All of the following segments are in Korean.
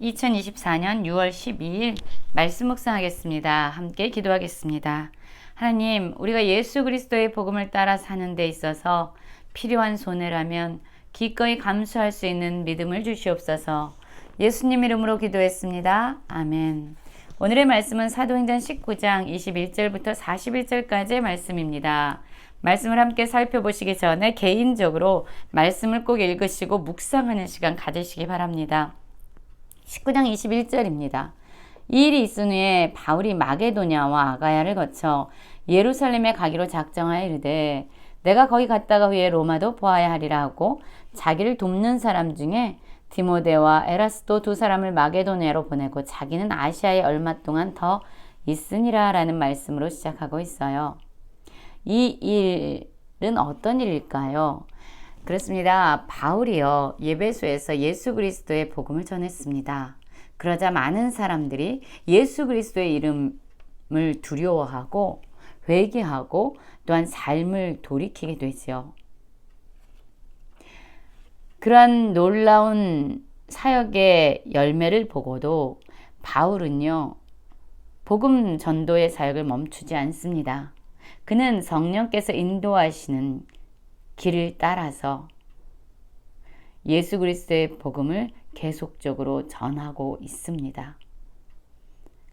2024년 6월 12일 말씀 묵상하겠습니다. 함께 기도하겠습니다. 하나님, 우리가 예수 그리스도의 복음을 따라 사는 데 있어서 필요한 손해라면 기꺼이 감수할 수 있는 믿음을 주시옵소서. 예수님 이름으로 기도했습니다. 아멘. 오늘의 말씀은 사도행전 19장 21절부터 41절까지의 말씀입니다. 말씀을 함께 살펴보시기 전에 개인적으로 말씀을 꼭 읽으시고 묵상하는 시간 가지시기 바랍니다. 19장 21절입니다. 이 일이 있은 후에 바울이 마게도냐와 아가야를 거쳐 예루살렘에 가기로 작정하여 이르되 내가 거기 갔다가 후에 로마도 보아야 하리라 하고 자기를 돕는 사람 중에 디모데와 에라스도 두 사람을 마게도냐로 보내고 자기는 아시아에 얼마 동안 더 있으니라 라는 말씀으로 시작하고 있어요. 이 일은 어떤 일일까요? 그렇습니다. 바울이요, 예배소에서 예수 그리스도의 복음을 전했습니다. 그러자 많은 사람들이 예수 그리스도의 이름을 두려워하고 회개하고 또한 삶을 돌이키게 되지요. 그러한 놀라운 사역의 열매를 보고도 바울은요, 복음 전도의 사역을 멈추지 않습니다. 그는 성령께서 인도하시는 길을 따라서 예수 그리스도의 복음을 계속적으로 전하고 있습니다.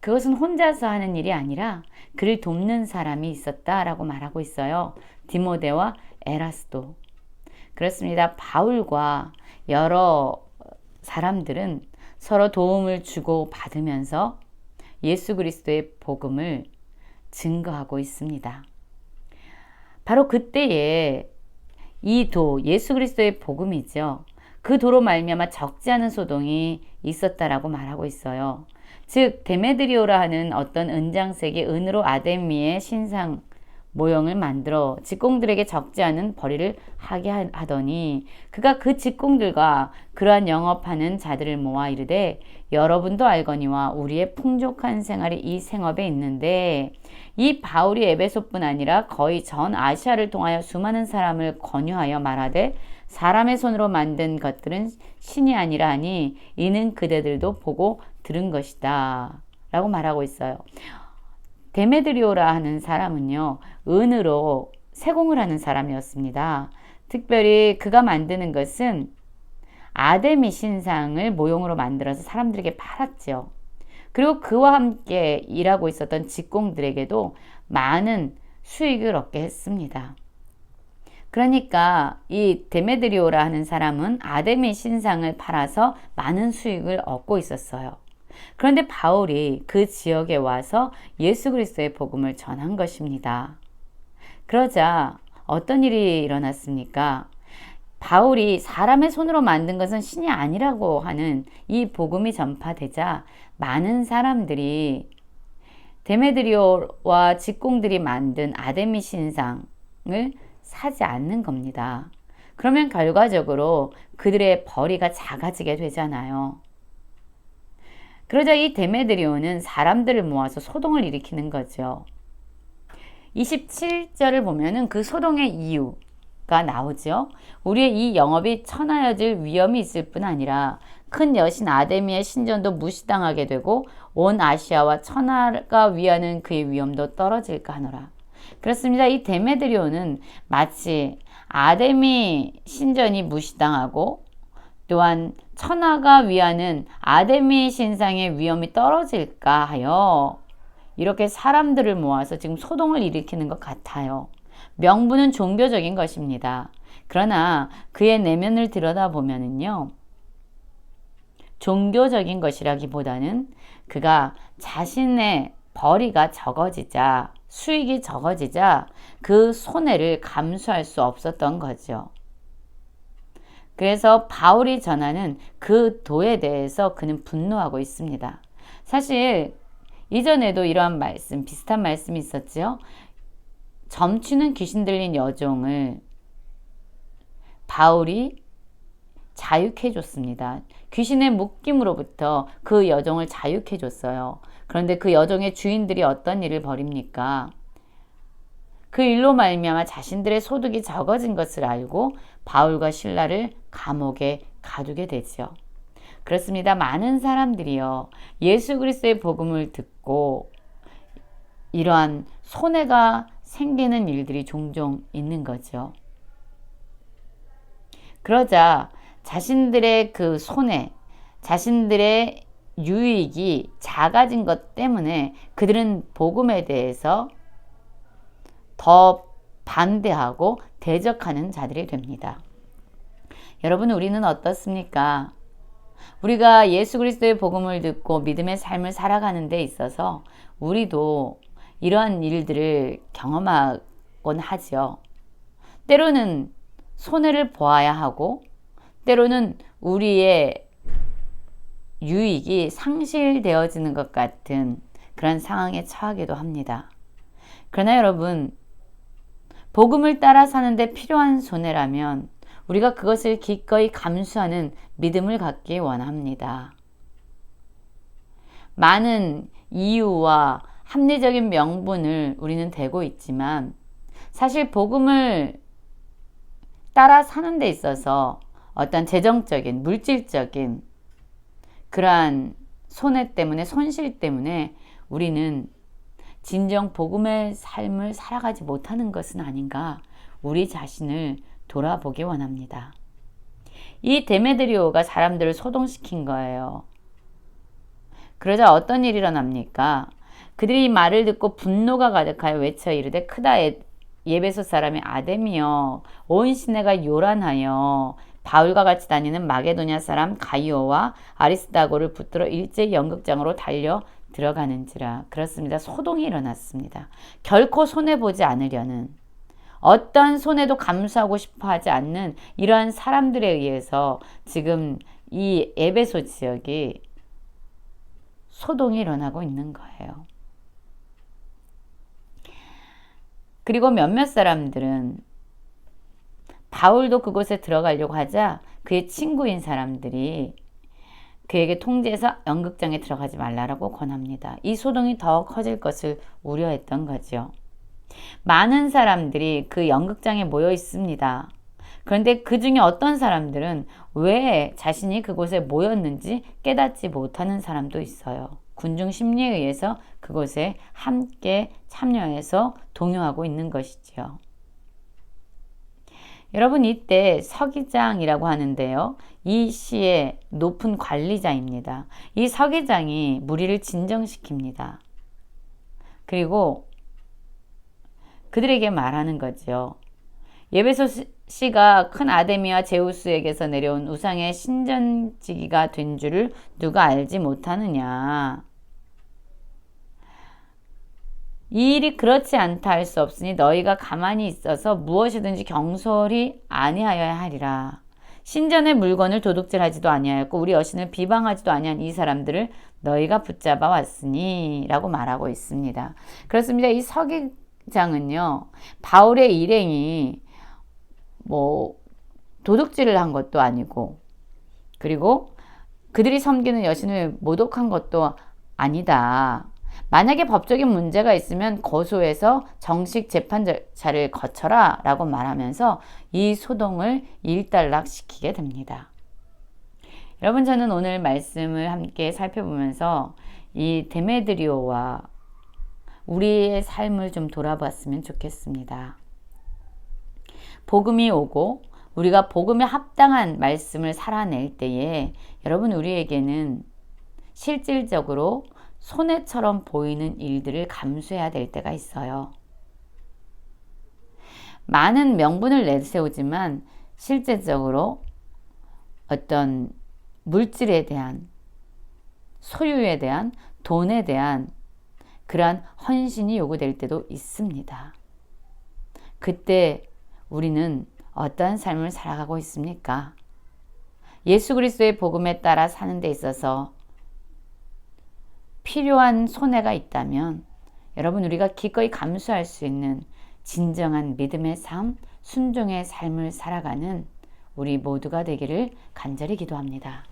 그것은 혼자서 하는 일이 아니라 그를 돕는 사람이 있었다라고 말하고 있어요. 디모데와 에라스도. 그렇습니다. 바울과 여러 사람들은 서로 도움을 주고 받으면서 예수 그리스도의 복음을 증거하고 있습니다. 바로 그때에 이 도, 예수 그리스도의 복음이죠. 그 도로 말미암아 적지 않은 소동이 있었다라고 말하고 있어요. 즉 데메드리오라 하는 어떤 은장색이 은으로 아데미의 신상 모형을 만들어 직공들에게 적지 않은 벌이를 하게 하더니 그가 그 직공들과 그러한 영업하는 자들을 모아 이르되 여러분도 알거니와 우리의 풍족한 생활이 이 생업에 있는데 이 바울이 에베소뿐 아니라 거의 전 아시아를 통하여 수많은 사람을 권유하여 말하되 사람의 손으로 만든 것들은 신이 아니라 하니 이는 그대들도 보고 들은 것이다 라고 말하고 있어요. 데메드리오라 하는 사람은요, 은으로 세공을 하는 사람이었습니다. 특별히 그가 만드는 것은 아데미 신상을 모형으로 만들어서 사람들에게 팔았죠. 그리고 그와 함께 일하고 있었던 직공들에게도 많은 수익을 얻게 했습니다. 그러니까 이 데메드리오라 하는 사람은 아데미 신상을 팔아서 많은 수익을 얻고 있었어요. 그런데 바울이 그 지역에 와서 예수 그리스도의 복음을 전한 것입니다. 그러자 어떤 일이 일어났습니까? 바울이 사람의 손으로 만든 것은 신이 아니라고 하는 이 복음이 전파되자 많은 사람들이 데메드리오와 직공들이 만든 아데미 신상을 사지 않는 겁니다. 그러면 결과적으로 그들의 벌이가 작아지게 되잖아요. 그러자 이 데메드리오는 사람들을 모아서 소동을 일으키는 거죠. 27절을 보면은 그 소동의 이유가 나오죠. 우리의 이 영업이 천하여질 위험이 있을 뿐 아니라 큰 여신 아데미의 신전도 무시당하게 되고 온 아시아와 천하가 위하는 그의 위엄도 떨어질까 하노라. 그렇습니다. 이 데메드리오는 마치 아데미 신전이 무시당하고 또한 천하가 위하는 아데미 신상의 위엄이 떨어질까 하여 이렇게 사람들을 모아서 지금 소동을 일으키는 것 같아요. 명분은 종교적인 것입니다. 그러나 그의 내면을 들여다보면은요, 종교적인 것이라기보다는 그가 자신의 벌이가 적어지자, 수익이 적어지자 그 손해를 감수할 수 없었던 거죠. 그래서 바울이 전하는 그 도에 대해서 그는 분노하고 있습니다. 사실 이전에도 이러한 말씀, 비슷한 말씀이 있었죠. 점치는 귀신 들린 여종을 바울이 자유케 줬습니다. 귀신의 묶임으로부터 그 여종을 자유케 줬어요. 그런데 그 여종의 주인들이 어떤 일을 벌입니까? 그 일로 말미암아 자신들의 소득이 적어진 것을 알고 바울과 실라를 감옥에 가두게 되지요. 그렇습니다. 많은 사람들이요, 예수 그리스도의 복음을 듣고 이러한 손해가 생기는 일들이 종종 있는 거죠. 그러자 자신들의 그 손해, 자신들의 유익이 작아진 것 때문에 그들은 복음에 대해서 더 반대하고 대적하는 자들이 됩니다. 여러분, 우리는 어떻습니까? 우리가 예수 그리스도의 복음을 듣고 믿음의 삶을 살아가는 데 있어서 우리도 이러한 일들을 경험하곤 하죠. 때로는 손해를 보아야 하고, 때로는 우리의 유익이 상실되어지는 것 같은 그런 상황에 처하기도 합니다. 그러나 여러분, 복음을 따라 사는데 필요한 손해라면 우리가 그것을 기꺼이 감수하는 믿음을 갖기 원합니다. 많은 이유와 합리적인 명분을 우리는 대고 있지만, 사실 복음을 따라 사는 데 있어서 어떤 재정적인, 물질적인 그러한 손해 때문에, 손실 때문에 우리는 진정 복음의 삶을 살아가지 못하는 것은 아닌가, 우리 자신을 돌아보기 원합니다. 이 데메드리오가 사람들을 소동시킨 거예요. 그러자 어떤 일이 일어납니까? 그들이 이 말을 듣고 분노가 가득하여 외쳐 이르되, 크다 예베소 사람이 아데미여, 온 시내가 요란하여 바울과 같이 다니는 마게도냐 사람 가이오와 아리스다고를 붙들어 일제히 연극장으로 달려 들어가는지라. 그렇습니다. 소동이 일어났습니다. 결코 손해보지 않으려는, 어떠한 손해도 감수하고 싶어 하지 않는 이러한 사람들에 의해서 지금 이 에베소 지역이 소동이 일어나고 있는 거예요. 그리고 몇몇 사람들은 바울도 그곳에 들어가려고 하자 그의 친구인 사람들이 그에게 통제해서 연극장에 들어가지 말라고 권합니다. 이 소동이 더 커질 것을 우려했던 거죠. 많은 사람들이 그 연극장에 모여 있습니다. 그런데 그 중에 어떤 사람들은 왜 자신이 그곳에 모였는지 깨닫지 못하는 사람도 있어요. 군중 심리에 의해서 그곳에 함께 참여해서 동요하고 있는 것이지요. 여러분, 이때 서기장이라고 하는데요, 이 시의 높은 관리자입니다. 이 서기장이 무리를 진정시킵니다. 그리고 그들에게 말하는 거죠. 예베소 씨가 큰 아데미와 제우스에게서 내려온 우상의 신전지기가 된 줄을 누가 알지 못하느냐. 이 일이 그렇지 않다 할 수 없으니 너희가 가만히 있어서 무엇이든지 경솔히 아니하여야 하리라. 신전의 물건을 도둑질하지도 아니하였고 우리 여신을 비방하지도 아니한 이 사람들을 너희가 붙잡아 왔으니 라고 말하고 있습니다. 그렇습니다. 이 서기장은요, 바울의 일행이 도둑질을 한 것도 아니고, 그리고 그들이 섬기는 여신을 모독한 것도 아니다. 만약에 법적인 문제가 있으면 고소해서 정식 재판 절차를 거쳐라 라고 말하면서 이 소동을 일단락시키게 됩니다. 여러분, 저는 오늘 말씀을 함께 살펴보면서 이 데메드리오와 우리의 삶을 좀 돌아봤으면 좋겠습니다. 복음이 오고 우리가 복음에 합당한 말씀을 살아낼 때에 여러분, 우리에게는 실질적으로 손해처럼 보이는 일들을 감수해야 될 때가 있어요. 많은 명분을 내세우지만 실제적으로 어떤 물질에 대한, 소유에 대한, 돈에 대한 그러한 헌신이 요구될 때도 있습니다. 그때 우리는 어떠한 삶을 살아가고 있습니까? 예수 그리스도의 복음에 따라 사는 데 있어서 필요한 손해가 있다면 여러분, 우리가 기꺼이 감수할 수 있는 진정한 믿음의 삶, 순종의 삶을 살아가는 우리 모두가 되기를 간절히 기도합니다.